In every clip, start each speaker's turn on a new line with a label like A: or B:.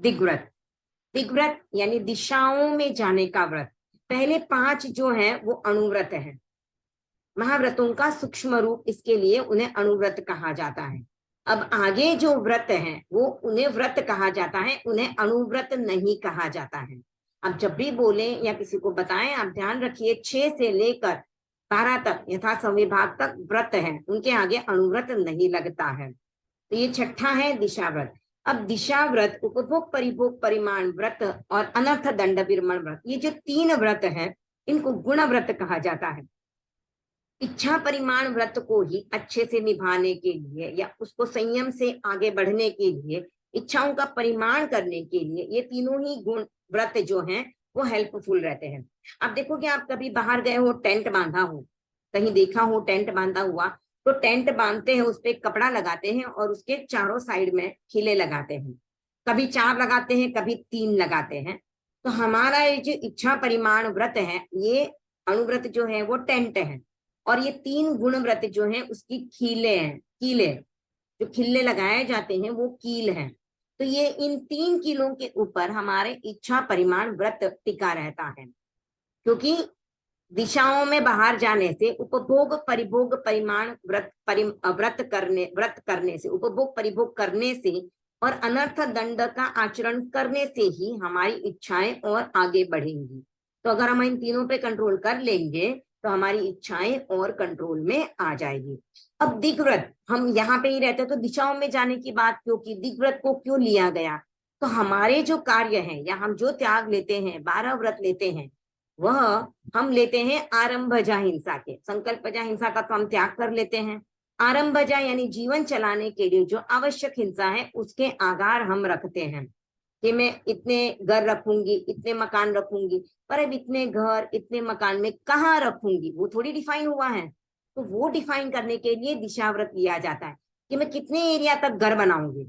A: दिग्व्रत। दिग्व्रत यानी दिशाओं में जाने का व्रत। पहले 5 जो है वो अणुव्रत है, महाव्रतों का सूक्ष्म रूप, इसके लिए उन्हें अणुव्रत कहा जाता है। अब आगे जो व्रत है वो उन्हें व्रत कहा जाता है, उन्हें अणुव्रत नहीं कहा जाता है। अब जब भी बोले या किसी को बताएं, आप ध्यान रखिए 6 से लेकर 12 तक यथा संविभाग तक व्रत है, उनके आगे अणुव्रत नहीं लगता है। तो ये छठा है दिशाव्रत। अब दिशाव्रत, उपभोग परिभोग परिमाण व्रत और अनर्थ दंड विरमण व्रत, ये जो 3 व्रत है इनको गुण व्रत कहा जाता है। इच्छा परिमाण व्रत को ही अच्छे से निभाने के लिए या उसको संयम से आगे बढ़ने के लिए, इच्छाओं का परिमाण करने के लिए, ये तीनों ही गुण व्रत जो हैं वो हेल्पफुल रहते हैं। अब देखो कि आप कभी बाहर गए हो, टेंट बांधा हो, कहीं देखा हो टेंट बांधा हुआ, तो टेंट बांधते हैं, उस पर कपड़ा लगाते हैं और उसके चारों साइड में खिले लगाते हैं, कभी 4 लगाते हैं, कभी 3 लगाते हैं। तो हमारा ये जो इच्छा परिमाण व्रत है, ये अणुव्रत जो है वो टेंट है, और ये 3 गुण व्रत जो है उसकी खीले हैं, कीले, जो खिल्ले लगाए जाते हैं वो कील हैं। तो ये इन 3 कीलों के ऊपर हमारे इच्छा परिमाण व्रत टिका रहता है, क्योंकि दिशाओं में बाहर जाने से, उपभोग परिभोग परिमाण व्रत करने से, उपभोग परिभोग करने से और अनर्थ दंड का आचरण करने से ही हमारी इच्छाएं और आगे बढ़ेंगी। तो अगर हम इन तीनों पे कंट्रोल कर लेंगे तो हमारी इच्छाएं और कंट्रोल में आ जाएगी। अब दिग्व्रत, हम यहाँ पे ही रहते तो दिशाओं में जाने की बात क्यों की, दिग्व्रत को क्यों लिया गया? तो हमारे जो कार्य हैं या हम जो त्याग लेते हैं, 12 व्रत लेते हैं, वह हम लेते हैं आरंभजा हिंसा के। संकल्पजा हिंसा का तो हम त्याग कर लेते हैं। आरंभजा यानी जीवन चलाने के लिए जो आवश्यक हिंसा है उसके आगार हम रखते हैं कि मैं इतने घर रखूंगी, इतने मकान रखूंगी, पर अब इतने घर इतने मकान में कहाँ रखूंगी वो थोड़ी डिफाइन हुआ है। तो वो डिफाइन करने के लिए दिशाव्रत लिया जाता है कि मैं कितने एरिया तक घर बनाऊंगी,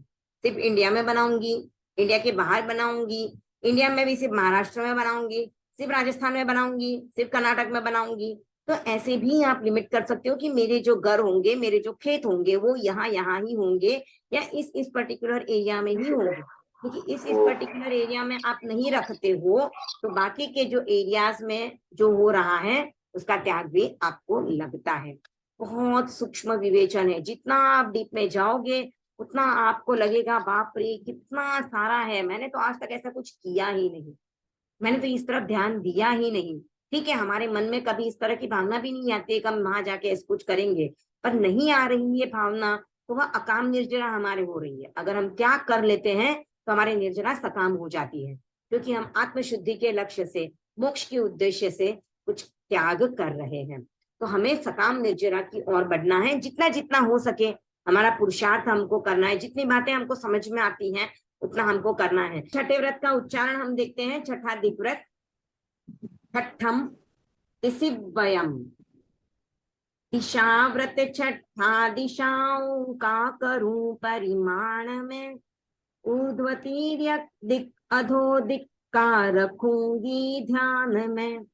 A: सिर्फ इंडिया में बनाऊंगी, इंडिया के बाहर बनाऊंगी, इंडिया में भी सिर्फ महाराष्ट्र में बनाऊंगी, सिर्फ राजस्थान में बनाऊंगी, सिर्फ कर्नाटक में बनाऊंगी। तो ऐसे भी आप लिमिट कर सकते हो कि मेरे जो घर होंगे, मेरे जो खेत होंगे वो यहाँ यहाँ ही होंगे या इस पर्टिकुलर एरिया में ही होंगे। क्योंकि इस पर्टिकुलर एरिया में आप नहीं रखते हो तो बाकी के जो एरियाज में जो हो रहा है उसका त्याग भी आपको लगता है। बहुत सूक्ष्म विवेचन है, जितना आप डीप में जाओगे उतना आपको लगेगा बाप रे कितना सारा है, मैंने तो आज तक ऐसा कुछ किया ही नहीं, मैंने तो इस तरफ ध्यान दिया ही नहीं। ठीक है, हमारे मन में कभी इस तरह की भावना भी नहीं आती कि हम वहां जाके ऐसा कुछ करेंगे, पर नहीं आ रही है भावना तो वह अकाम निर्जरा हमारे हो रही है। अगर हम त्याग कर लेते हैं तो हमारी निर्जरा सकाम हो जाती है, क्योंकि हम आत्मशुद्धि के लक्ष्य से, मोक्ष के उद्देश्य से कुछ त्याग कर रहे हैं। तो हमें सकाम निर्जरा की ओर बढ़ना है, जितना जितना हो सके हमारा पुरुषार्थ हमको करना है, जितनी बातें हमको समझ में आती हैं उतना हमको करना है। छठे व्रत का उच्चारण हम देखते हैं। छठा दिग्व्रत, छठम दिशिव्ययम। दिशाव्रत छठा, दिशाओं का करूं परिमाण में, ऊर्ध्व तिर्यक दिक अधो दिक का रखूंगी ध्यान में,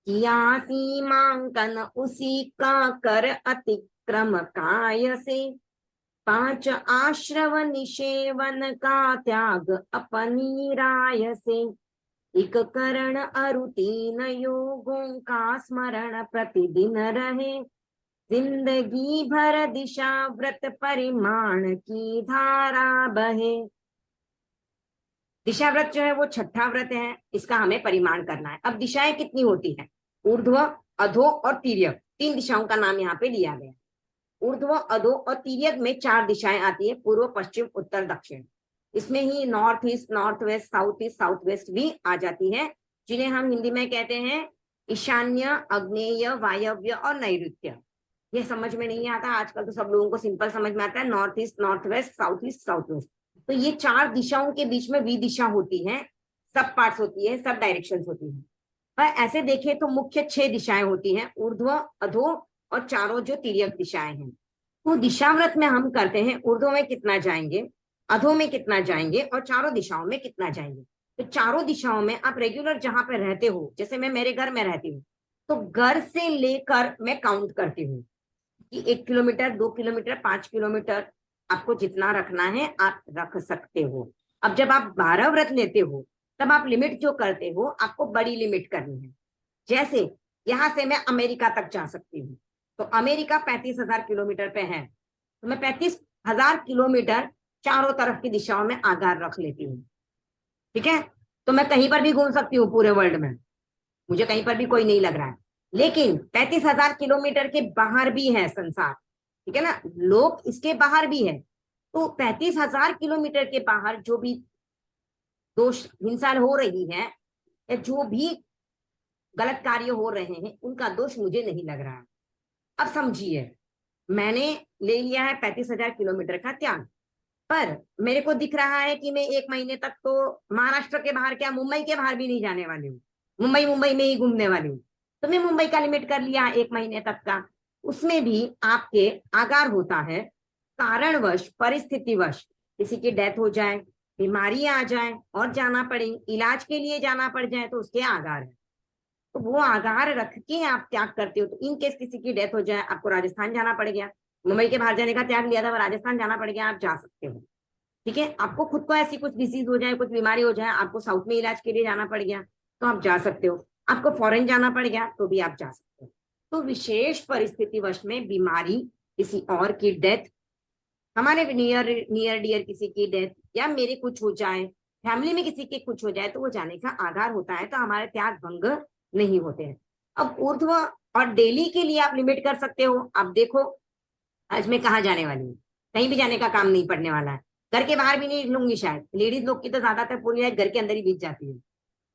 A: किया सीमांकन उसी का कर अतिक्रम काय से, 5 आश्रव निषेवन का त्याग अपनी राय से, एक करण अरु 3 योगों का स्मरण प्रतिदिन रहे, जिंदगी भर दिशा व्रत परिमाण की धारा बहे। दिशा व्रत जो है वो छठा व्रत है, इसका हमें परिमाण करना है। अब दिशाएं कितनी होती हैं? ऊर्ध्व, अधो और तिर्यक, 3 दिशाओं का नाम यहाँ पे लिया गया। ऊर्ध्व, अधो और तिर्यक में 4 दिशाएं आती है, पूर्व पश्चिम उत्तर दक्षिण। इसमें ही north east, north west, south west भी आ जाती है, जिन्हें हम हिंदी में कहते हैं ईशान्य, आग्नेय, वायव्य और नैऋत्य। ये समझ में नहीं आता आजकल, तो सब लोगों को सिंपल समझ में आता है north east, north west, south waste. तो ये 4 दिशाओं के बीच में विदिशा होती है, सब पार्ट्स होती है, सब डायरेक्शंस होती है। पर ऐसे देखें तो मुख्य 6 दिशाएं होती हैं, ऊर्ध्व, अधो और चारों जो तिर्यक दिशाएं हैं। तो दिशाव्रत में हम करते हैं ऊर्ध्व में कितना जाएंगे, अधो में कितना जाएंगे और चारों दिशाओं में कितना जाएंगे। तो चारों दिशाओं में आप रेगुलर जहां पे रहते हो, जैसे मैं मेरे घर में रहती हूँ, तो घर से लेकर मैं काउंट करती हूँ कि 1 किलोमीटर, 2 किलोमीटर, 5 किलोमीटर, आपको जितना रखना है आप रख सकते हो। अब जब आप 12 व्रत लेते हो तब आप लिमिट जो करते हो आपको बड़ी लिमिट करनी है। जैसे यहां से मैं अमेरिका तक जा सकती हूँ, तो अमेरिका 35,000 किलोमीटर पे है, तो मैं 35,000 किलोमीटर चारों तरफ की दिशाओं में आगार रख लेती हूँ। ठीक है, तो मैं कहीं पर भी घूम सकती हूँ पूरे वर्ल्ड में, मुझे कहीं पर भी कोई नहीं लग रहा है। लेकिन 35,000 किलोमीटर के बाहर भी है संसार, ठीक है ना, लोग इसके बाहर भी है। तो 35,000 किलोमीटर के बाहर जो भी दोष हिंसा हो रही है या जो भी गलत कार्य हो रहे हैं उनका दोष मुझे नहीं लग रहा है। अब समझिए, मैंने ले लिया है 35,000 किलोमीटर का त्याग, पर मेरे को दिख रहा है कि मैं 1 महीने तक तो महाराष्ट्र के बाहर क्या मुंबई के बाहर भी नहीं जाने वाली हूँ, मुंबई मुंबई में ही घूमने वाली हूँ। तो मैं मुंबई का लिमिट कर लिया 1 महीने तक का। उसमें भी आपके आगार होता है, कारणवश परिस्थितिवश किसी की डेथ हो जाए, बीमारी आ जाए और जाना पड़े, इलाज के लिए जाना पड़ जाए, तो उसके आगार है। तो वो आधार रख के आप त्याग करते हो। तो इन केस किसी की डेथ हो जाए, आपको राजस्थान जाना पड़ गया, मुंबई के बाहर जाने का त्याग लिया था, राजस्थान जाना पड़ गया, आप जा सकते हो। ठीक है, आपको खुद को ऐसी कुछ डिसीज हो जाए, कुछ बीमारी हो जाए, आपको साउथ में इलाज के लिए जाना पड़ गया, तो आप जा सकते हो। आपको फॉरेन जाना पड़ गया तो भी आप जा सकते हो। तो विशेष परिस्थिति वश में बीमारी, किसी और की डेथ, हमारे नियर नियर डियर किसी की डेथ, या मेरे कुछ हो जाए, फैमिली में किसी के कुछ हो जाए, तो वो जाने का आधार होता है, तो हमारे त्याग भंग नहीं होते हैं। अब ऊर्ध्व और डेली के लिए आप लिमिट कर सकते हो। अब देखो, आज मैं कहाँ जाने वाली हूँ, कहीं भी जाने का काम नहीं पड़ने वाला है, घर के बाहर भी नहीं निकलूंगी, शायद लेडीज लोग की तो ज्यादातर पूरी लाइफ घर के अंदर ही बीत जाती है,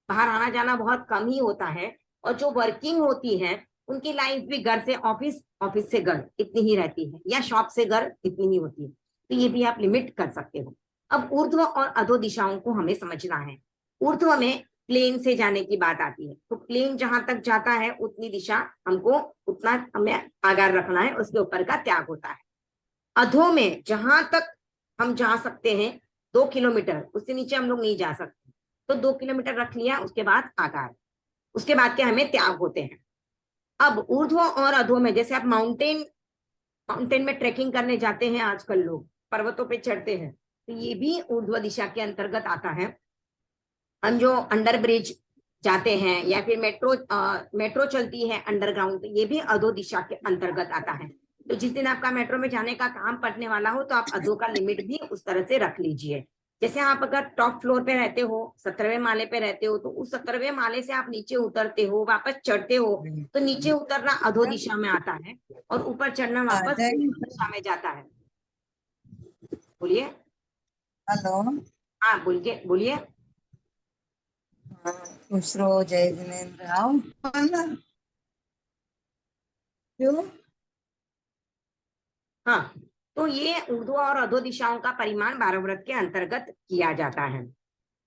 A: बाहर आना जाना बहुत कम ही होता है। और जो वर्किंग होती है उनकी लाइफ भी घर से ऑफिस, ऑफिस से घर इतनी ही रहती है, या शॉप से घर इतनी ही होती है। तो ये भी आप लिमिट कर सकते हो। अब ऊर्ध्व और अधो दिशाओं को हमें समझना है। ऊर्ध्व में प्लेन से जाने की बात आती है, तो प्लेन जहां तक जाता है उतनी दिशा हमको, उतना हमें आगार रखना है, उसके ऊपर का त्याग होता है। अधो में जहां तक हम जा सकते हैं 2 किलोमीटर, उससे नीचे हम लोग नहीं जा सकते, तो 2 किलोमीटर रख लिया, उसके बाद आकार, उसके बाद के हमें त्याग होते हैं। अब ऊर्ध्व और अधो में, जैसे आप माउंटेन माउंटेन में ट्रेकिंग करने जाते हैं, आजकल लोग पर्वतों पे चढ़ते हैं, तो ये भी ऊर्ध्व दिशा के अंतर्गत आता है। हम जो अंडर ब्रिज जाते हैं या फिर मेट्रो चलती है अंडरग्राउंड, तो ये भी अधो दिशा के अंतर्गत आता है। तो जिस दिन आपका मेट्रो में जाने का काम पड़ने वाला हो, तो आप अधो का लिमिट भी उस तरह से रख लीजिए। जैसे आप अगर टॉप फ्लोर पे रहते हो, 17वें माले पे रहते हो, तो उस 17वें माले से आप नीचे उतरते हो, वापस चढ़ते हो, तो नीचे उतरना अधो दिशा में आता है और ऊपर चढ़ना वापस दिशा में जाता है। बोलिए।
B: हेलो।
A: हाँ बोलिए बोलिए।
B: खुसरो जय जिनेन्द्र आओ। क्यों?
A: हाँ, तो ये ऊर्ध्व और अधो दिशाओं का परिमाण 12 व्रत के अंतर्गत किया जाता है।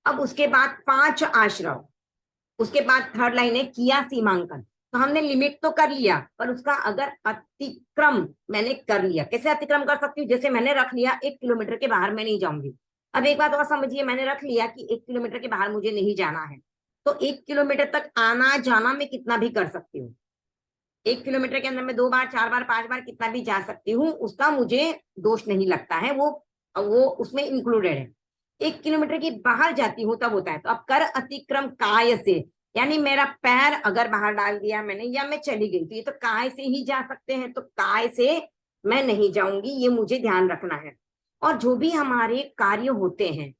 A: अब उसके बाद 5 आश्रव, उसके बाद थर्ड लाइन है किया सीमांकन। तो हमने लिमिट तो कर लिया, पर उसका अगर अतिक्रम मैंने कर लिया, कैसे अतिक्रम कर सकती हूँ, जैसे मैंने रख लिया 1 किलोमीटर के बाहर मैं नहीं जाऊंगी। अब एक बात और समझिए, मैंने रख लिया कि 1 किलोमीटर के बाहर मुझे नहीं जाना है, तो 1 किलोमीटर तक आना जाना मैं कितना भी कर सकती हूँ। 1 किलोमीटर के अंदर मैं 2 बार 4 बार 5 बार कितना भी जा सकती हूँ, उसका मुझे दोष नहीं लगता है, वो उसमें इंक्लूडेड है। 1 किलोमीटर की बाहर जाती हूँ तब होता है। तो अब कर अतिक्रम काय से, यानी मेरा पैर अगर बाहर डाल दिया मैंने, या मैं चली गई, तो ये तो काय से ही जा सकते हैं, तो काय से मैं नहीं जाऊंगी, ये मुझे ध्यान रखना है। और जो भी हमारे कार्य होते हैं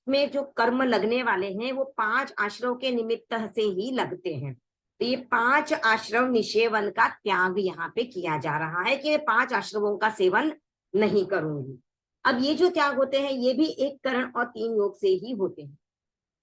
A: में जो कर्म लगने वाले हैं, वो 5 आश्रव के निमित्त से ही लगते हैं। तो ये 5 आश्रव निषेवन का त्याग यहाँ पे किया जा रहा है कि मैं 5 आश्रवों का सेवन नहीं करूंगी। अब ये जो त्याग होते हैं, ये भी 1 करण और 3 योग से ही होते हैं,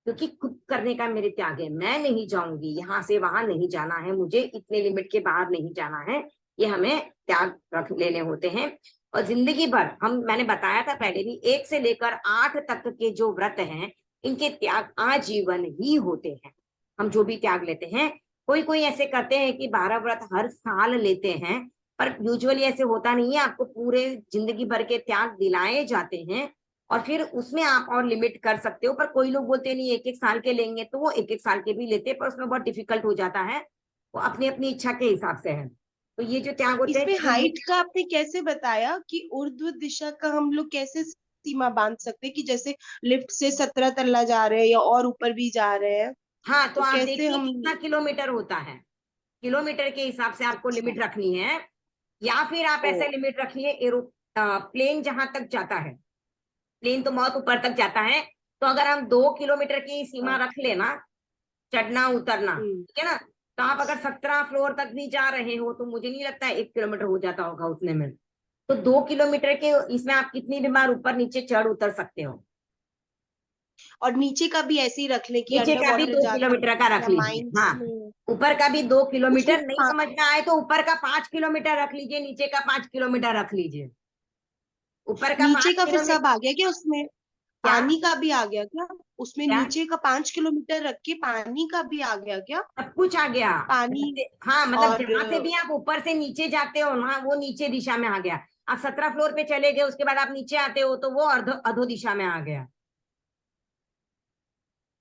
A: क्योंकि खुद करने का मेरे त्याग है, मैं नहीं जाऊंगी, यहाँ से वहां नहीं जाना है, मुझे इतने लिमिट के बाहर नहीं जाना है, ये हमें त्याग रख लेने होते हैं। और जिंदगी भर मैंने बताया था पहले भी, 1 से लेकर 8 तक के जो व्रत हैं, इनके त्याग आजीवन ही होते हैं। हम जो भी त्याग लेते हैं, कोई कोई ऐसे करते हैं कि 12 व्रत हर साल लेते हैं, पर यूजुअली ऐसे होता नहीं है, आपको पूरे जिंदगी भर के त्याग दिलाए जाते हैं और फिर उसमें आप और लिमिट कर सकते हो। पर कोई लोग बोलते नहीं 1-1 साल के लेंगे, तो वो 1-1 साल के भी लेते हैं, पर उसमें बहुत डिफिकल्ट हो जाता है, वो अपनी अपनी इच्छा के हिसाब से है। तो ये जो त्याग होते
C: इसमें
A: हैं,
C: हाइट का आपने कैसे बताया कि ऊर्ध्व दिशा का हम लोग कैसे सीमा बांध सकते हैं कि जैसे लिफ्ट से 17 तल्ला जा रहे हैं या और ऊपर भी जा रहे हैं,
A: हाँ, तो
C: तो
A: आप
C: कैसे
A: देखिए
C: हम।
A: कितना किलोमीटर होता है, किलोमीटर के हिसाब से आपको
C: अच्छा।
A: लिमिट रखनी है। या फिर आप
C: ओ।
A: ऐसे लिमिट रखिए, प्लेन जहां तक जाता है, प्लेन तो बहुत ऊपर तक जाता है, तो अगर हम 2 किलोमीटर की सीमा
C: हाँ।
A: रख लेना, चढ़ना उतरना,
C: हम्म।
A: ठीक है ना, तो आप अगर 17 फ्लोर तक भी जा रहे हो तो मुझे नहीं लगता है 1 किलोमीटर हो जाता होगा उतने में। तो 2 किलोमीटर के इसमें आप कितनी भी बार ऊपर नीचे चढ़ उतर सकते हो।
C: और नीचे का भी ऐसे ही रख ले कि
A: नीचे
C: अंडर
A: का भी
C: वाटर
A: दो
C: जाता
A: किलोमीटर का
C: है
A: रख
C: या
A: लीजिए,
C: माइंस
A: हाँ।
C: में।
A: ऊपर का भी 2 किलोमीटर,
C: उसमें
A: नहीं समझ में आए तो ऊपर का 5 किलोमीटर रख लीजिए, नीचे का 5 किलोमीटर रख लीजिए। ऊपर का
C: नीचे
A: पांच
C: का फिर
A: किलोमीटर
C: सब आ गया क्या उसमें?
A: क्या?
C: पानी का भी आ गया क्या उसमें?
A: क्या?
C: नीचे का 5 किलोमीटर रख के पानी का भी आ गया क्या?
A: सब कुछ आ गया।
C: पानी।
A: हाँ, मतलब
C: और
A: जहां से भी आप ऊपर से नीचे जाते हो ना, वो नीचे दिशा में आ गया। आप 17 फ्लोर पे चले गए, उसके बाद आप नीचे आते हो तो वो अधो दिशा में आ गया,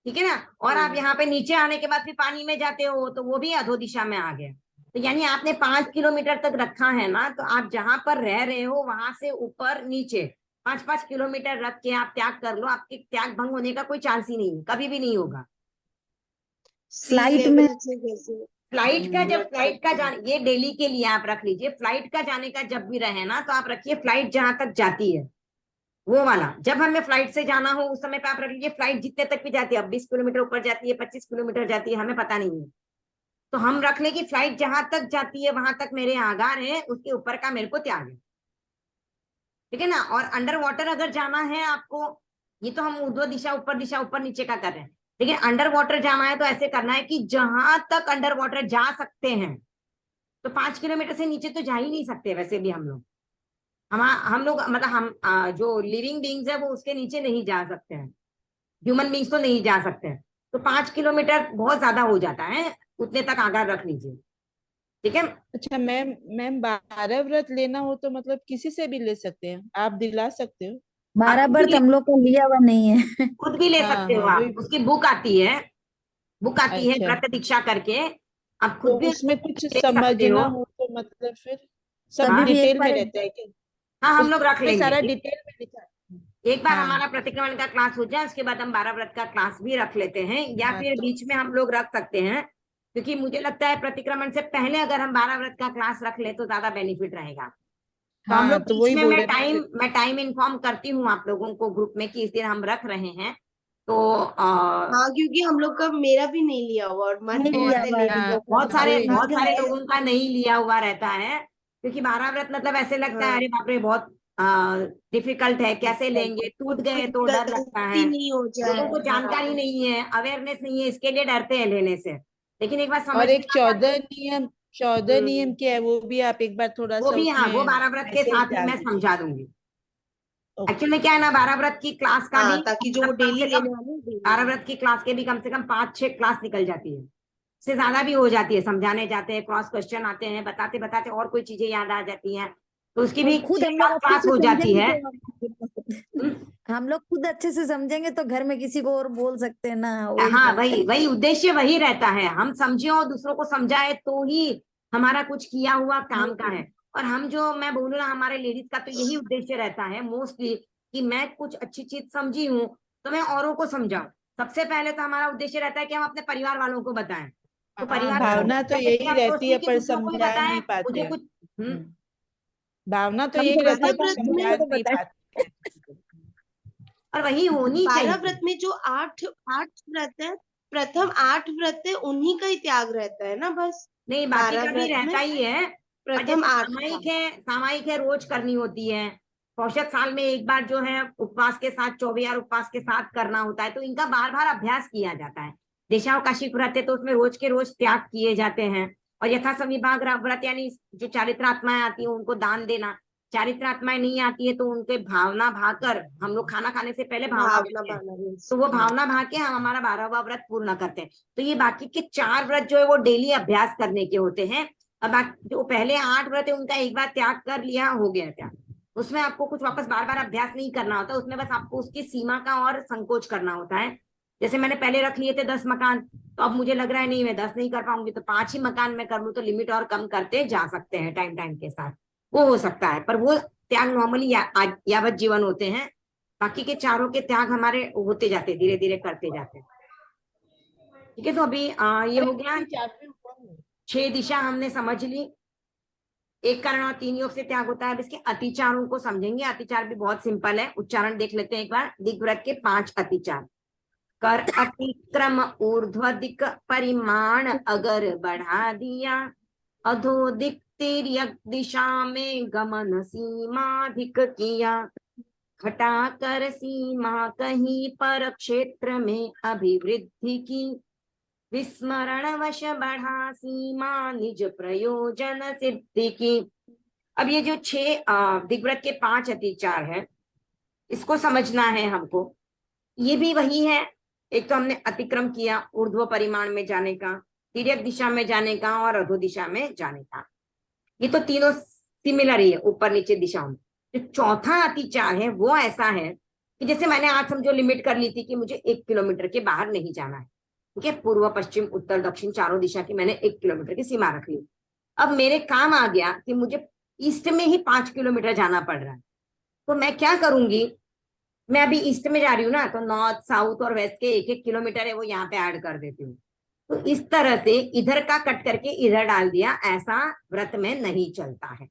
A: ठीक है ना। और आप
C: हम्म।
A: यहाँ पे नीचे आने के बाद फिर पानी में जाते हो तो वो भी अधो दिशा में आ गया। तो यानी आपने 5 किलोमीटर तक रखा है ना, तो आप जहां पर रह रहे हो वहां से ऊपर नीचे 5-5 किलोमीटर रख के आप त्याग कर लो, आपके त्याग भंग होने का कोई चांस ही नहीं है, कभी भी नहीं होगा।
C: सी
B: फ्लाइट में।
C: लेवल से कैसे
A: फ्लाइट का, जब
C: रख
A: फ्लाइट का
C: सकते हैं?
A: जाने, ये डेली के लिए आप रख लीजिए, फ्लाइट का जाने का जब भी रहे ना तो आप रखिए फ्लाइट जहां तक जाती है, वो वाला। जब हमें फ्लाइट से जाना हो उस समय पे आप रख लीजिए फ्लाइट जितने तक भी जाती है, अब 20 किलोमीटर ऊपर जाती है, 25 किलोमीटर जाती है, हमें पता नहीं है। तो हम रख ले कि फ्लाइट जहां तक जाती है वहां तक मेरे आगार है, उसके ऊपर का मेरे को त्याग है, ठीक है ना। और अंडर वाटर अगर जाना है आपको, ये तो हम ऊर्ध्व दिशा ऊपर दिशा ऊपर नीचे का कर रहे हैं, लेकिन अंडर वाटर जाना है तो ऐसे करना है कि जहां तक अंडर वाटर जा सकते हैं, तो 5 किलोमीटर से नीचे तो जा ही नहीं सकते वैसे भी हम लोग। हम लोग मतलब हम जो लिविंग बींग्स है वो उसके नीचे नहीं जा सकते हैं, ह्यूमन बींग्स तो नहीं जा सकते हैं। तो 5 किलोमीटर बहुत ज्यादा हो जाता है, उतने तक आगार रख लीजिए, ठीक है।
D: अच्छा मैम, मैम 12 व्रत लेना हो तो मतलब किसी से भी ले सकते हैं, आप दिला सकते हो?
A: आप
B: 12 व्रत हम लोग को लिया हुआ नहीं है।
A: खुद भी ले
D: हाँ
A: सकते हो,
D: हाँ
A: आप
D: वही।
A: उसकी बुक आती है, बुक आती है
D: अच्छा,
A: व्रत दीक्षा करके, आप
D: तो
A: खुद भी उसको
D: उसमें कुछ
A: ले सकते हो।
D: समझना हो तो मतलब फिर सब
B: कभी
A: हाँ,
B: भी एक
D: डिटेल में
B: बार
D: रहता है क्या?
A: हाँ, हम लोग रख
D: उसमें
A: लेंगे।
D: सारा डिटेल में लिखा है।
A: एक बार
D: हाँ
A: हमारा प्रतिक्रमण का क्लास हो जाए उसके बाद हम 12 व्रत का क्लास भी रख लेते हैं, या
D: हाँ
A: फिर
D: तो
A: बीच में हम लोग रख सकते हैं, क्योंकि मुझे लगता है प्रतिक्रमण से पहले अगर हम 12 व्रत का क्लास रख ले तो ज्यादा बेनिफिट रहेगा। तो हम लोग
D: हाँ तो
A: बीच
D: वही
A: में
D: बोल
A: मैं
D: रहे मैं
A: टाइम
D: फिर।
A: मैं टाइम इन्फॉर्म करती हूँ आप लोगों को ग्रुप में कि इस दिन हम रख रहे हैं। तो
C: हाँ, क्योंकि हम लोग का मेरा भी नहीं लिया हुआ और मन
B: नहीं
C: बहुत
B: लिया
C: है
B: हुआ
C: लेने
B: हम
D: हाँ
C: का
B: लोग
A: बहुत
B: का,
D: हाँ
A: सारे
B: वही
D: हाँ
A: बहुत
B: इसके
A: सारे
B: लिए।
A: लोगों का नहीं लिया हुआ रहता है, क्योंकि 12 व्रत मतलब ऐसे लगता है
C: हाँ।
A: अरे बाप रे बहुत डिफिकल्ट है, कैसे लेंगे, टूट गए
C: कुछ
A: तो डर लगता
C: गलती
A: है।
C: नहीं हो
A: लोगों
C: जाए।
A: को जानकारी
C: हाँ।
A: नहीं है, अवेयरनेस नहीं है, इसके लिए डरते हैं लेने से। लेकिन एक बार समझ
D: और
A: में
D: एक
A: आ जाए
D: 14 नियम, 14 नियम
C: हम्म।
D: क्या है वो भी आप एक बार थोड़ा
A: वो
D: सा
A: भी, हाँ, वो
D: उसमें
A: 12 व्रत के
D: मैसेज
A: साथ ही
D: डाल
A: मैं
D: दीजिए।
A: समझा दूंगी।
D: ओके।
A: एक्चुअली क्या है ना, 12 व्रत की क्लास का भी
C: हाँ, ताकि जो वो
A: मतलब कम
C: डेली
A: से कम
C: लेने वाले डेली।
A: 12 व्रत की क्लास के भी कम से कम 5-6 क्लास निकल जाती है, से ज्यादा भी हो जाती है, समझाने जाते हैं, क्रॉस क्वेश्चन आते हैं, बताते बताते और कोई चीजें याद आ जाती हैं, तो उसकी
B: और
A: भी
B: खुद
A: छह
B: हम लोग
A: सात
B: अच्छे
A: क्लास
B: से
A: हो जाती
B: समझेंगे
A: है।
B: तो
A: हम्म,
B: हम लोग खुद अच्छे से समझेंगे तो घर में किसी को और बोल सकते हैं ना, वही
A: हाँ,
B: बात है।
A: वही वही उद्देश्य वही रहता है, हम समझे और दूसरों को समझाए तो ही हमारा कुछ किया हुआ काम का है। और हम जो मैं बोलूँ ना, हमारे लेडीज का तो यही उद्देश्य रहता है मोस्टली, कि मैं कुछ अच्छी चीज समझी हूँ तो मैं औरों को समझाऊं। सबसे पहले तो हमारा उद्देश्य रहता है कि हम अपने परिवार वालों को बताएं, तो
D: हाँ
A: परिवार वालों को
D: भावना तो
A: बताने के
D: यही
A: बाद
D: रहती
A: सोचती है
D: है
A: कि
D: पर
A: दूसरों को भी
D: समझा
A: बताएं,
D: नहीं पाते
A: मुझे
D: हैं।
A: कुछ।
D: भावना तो
B: हम
D: यही
B: तो
D: रहती है
C: बारह
B: बताते
D: पर
B: हैं,
C: व्रत
B: दूसरे
D: समझा
C: में
B: को
D: नहीं
B: बताए।
D: पाते हैं।
A: और वही होनी
C: 12
A: चाहिए।
C: व्रत में जो आठ आठ व्रत है, प्रथम 8 व्रत है, उन्हीं का ही त्याग रहता है ना बस?
A: नहीं, बाकी
C: 12
A: का भी
C: व्रत
A: रहता
C: में
A: ही है, पर
C: प्रथम
A: जैसे
C: 8 का।
A: सामायिक है, रोज करनी होती है। औसत साल में एक बार जो है उपवास के साथ 24 उपवास के साथ करना होता है, तो इनका बार बार अभ्यास किया जाता है। देशावकाशिक व्रत है तो उसमें रोज के रोज त्याग किए जाते हैं। और यथा संविभाग व्रत यानी जो चारित्रात्माएं आती हैं उनको दान देना, चारित्रात्माएं नहीं आती है तो उनके भावना भाकर, हम लोग खाना खाने से पहले भावना
C: भावना
A: भाते हैं,
C: बाना।
A: तो वो भावना भा के हम हमारा 12वां व्रत पूर्ण करते हैं। तो ये बाकी के 4 व्रत जो है वो डेली अभ्यास करने के होते हैं। अब जो पहले 8 व्रत है उनका एक बार त्याग कर लिया, हो गया त्याग, उसमें आपको कुछ वापस बार बार अभ्यास नहीं करना होता, उसमें बस आपको उसकी सीमा का और संकोच करना होता है। जैसे मैंने पहले रख लिए थे 10 मकान, तो अब मुझे लग रहा है नहीं मैं 10 नहीं कर पाऊंगी, तो 5 ही मकान में कर लूँ, तो लिमिट और कम करते जा सकते हैं टाइम टाइम के साथ, वो हो सकता है। पर वो त्याग नॉर्मली यावत जीवन होते हैं, बाकी के चारों के त्याग हमारे होते जाते, धीरे धीरे करते जाते। ठीक है, तो अभी ये हो गया, 6 दिशा हमने समझ ली। एक कारण और 3 योग से त्याग होता है। अब इसके अतिचारों को समझेंगे। अतिचार भी बहुत सिंपल है, उच्चारण देख लेते हैं एक बार। दिग्व्रत के 5 अतिचार। कर अतिक्रम ऊर्ध्व दिक परिमाण अगर बढ़ा दिया, अधोदिक तिर्यक दिशा में गमन सीमाधिक किया, घटा कर सीमा कहीं पर क्षेत्र में अभिवृद्धि की, विस्मरण वश बढ़ा सीमा निज प्रयोजन सिद्धि की। अब ये जो 6 दिग्व्रत के 5 अतिचार है, इसको समझना है हमको। ये भी वही है, एक तो हमने अतिक्रम किया ऊर्ध्व परिमाण में जाने का, तिर्यक दिशा में जाने का और अधो दिशा में जाने का। ये तो तीनों सिमिलर ही है, ऊपर नीचे दिशाओं में। जो चौथा अतिचार है वो ऐसा है कि जैसे मैंने आज समझो लिमिट कर ली थी कि मुझे 1 किलोमीटर के बाहर नहीं जाना है। ठीक है, पूर्व पश्चिम उत्तर दक्षिण चारों दिशा की मैंने 1 किलोमीटर की सीमा रख ली। अब मेरे काम आ गया कि मुझे ईस्ट में ही 5 किलोमीटर जाना पड़ रहा है, तो मैं क्या करूंगी, मैं अभी ईस्ट में जा रही हूँ ना, तो नॉर्थ साउथ और वेस्ट के 1-1 किलोमीटर है वो यहाँ पे ऐड कर देती हूँ। तो इस तरह से इधर का कट करके इधर डाल दिया, ऐसा व्रत में नहीं चलता है।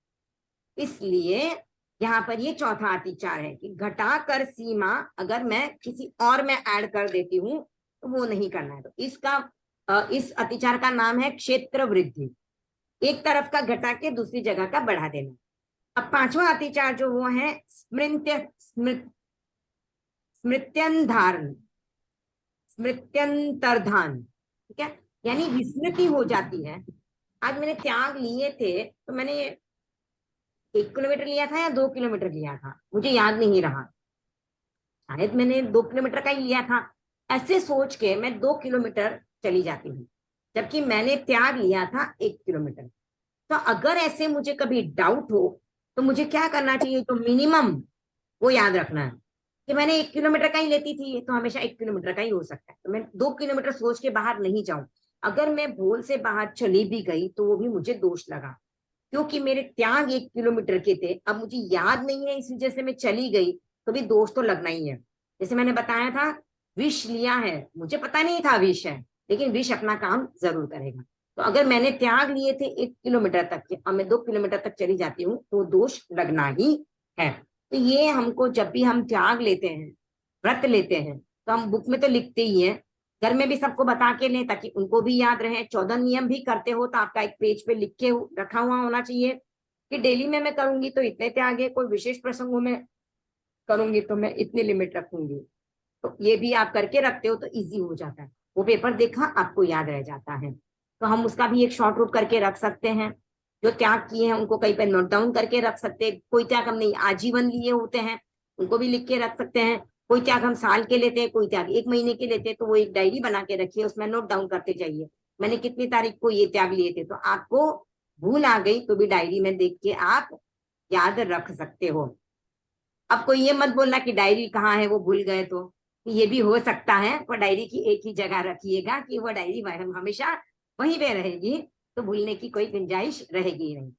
A: इसलिए यहाँ पर ये चौथा अतिचार है कि घटा कर सीमा अगर मैं किसी और में ऐड कर देती हूँ तो वो नहीं करना है। तो इस अतिचार का नाम है क्षेत्र वृद्धि, एक तरफ का घटा के दूसरी जगह का बढ़ा देना। अब 5वां अतिचार जो वो है स्मृत्यंतर्धान। ठीक है, यानी विस्मृति हो जाती है। आज मैंने त्याग लिए थे, तो मैंने 1 किलोमीटर लिया था या 2 किलोमीटर लिया था, मुझे याद नहीं रहा। शायद मैंने 2 किलोमीटर का ही लिया था। ऐसे सोच के मैं 2 किलोमीटर चली जाती हूँ, जबकि मैंने त्याग लिया था 1 किलोमीटर। तो अगर ऐसे मुझे कभी डाउट हो तो मुझे क्या करना चाहिए, तो मिनिमम वो याद रखना है कि मैंने 1 किलोमीटर का ही लेती थी, तो हमेशा 1 किलोमीटर का ही हो सकता है। तो मैं 2 किलोमीटर सोच के बाहर नहीं जाऊं। अगर मैं भूल से बाहर चली भी गई तो वो भी मुझे दोष लगा, क्योंकि मेरे त्याग 1 किलोमीटर के थे, अब मुझे याद नहीं है इस वजह से मैं चली गई, तो भी दोष तो लगना ही है। जैसे मैंने बताया था, विष लिया है, मुझे पता नहीं था विष है, लेकिन विष अपना काम जरूर करेगा। तो अगर मैंने त्याग लिए थे 1 किलोमीटर तक के और मैं 2 किलोमीटर तक चली जाती हूँ तो दोष लगना ही है। तो ये हमको जब भी हम त्याग लेते हैं, व्रत लेते हैं, तो हम बुक में तो लिखते ही हैं, घर में भी सबको बता के लें ताकि उनको भी याद रहे। 14 नियम भी करते हो तो आपका एक पेज पे लिख के रखा हुआ होना चाहिए कि डेली में मैं करूंगी तो इतने त्याग है, कोई विशेष प्रसंगों में करूंगी तो मैं इतनी लिमिट रखूंगी। तो ये भी आप करके रखते हो तो इजी हो जाता है, वो पेपर देखा आपको याद रह जाता है। तो हम उसका भी एक शॉर्ट रूट करके रख सकते हैं। जो त्याग किए हैं उनको कहीं पर नोट डाउन करके रख सकते हैं। कोई त्याग हमने आजीवन लिए होते हैं, उनको भी लिख के रख सकते हैं। कोई त्याग हम साल के लेते हैं, कोई त्याग 1 महीने के लेते हैं, तो वो एक डायरी बना के रखिए, उसमें नोट डाउन करते जाइए मैंने कितनी तारीख को ये त्याग लिए थे। तो आपको भूल आ गई तो भी डायरी में देख के आप याद रख सकते हो। अब कोई ये मत बोलना कि डायरी कहाँ है, वो भूल गए। तो ये भी हो सकता है, पर डायरी की एक ही जगह रखिएगा कि वो डायरी हमेशा वहीं पे रहेगी, तो भूलने की कोई गुंजाइश रहेगी नहीं।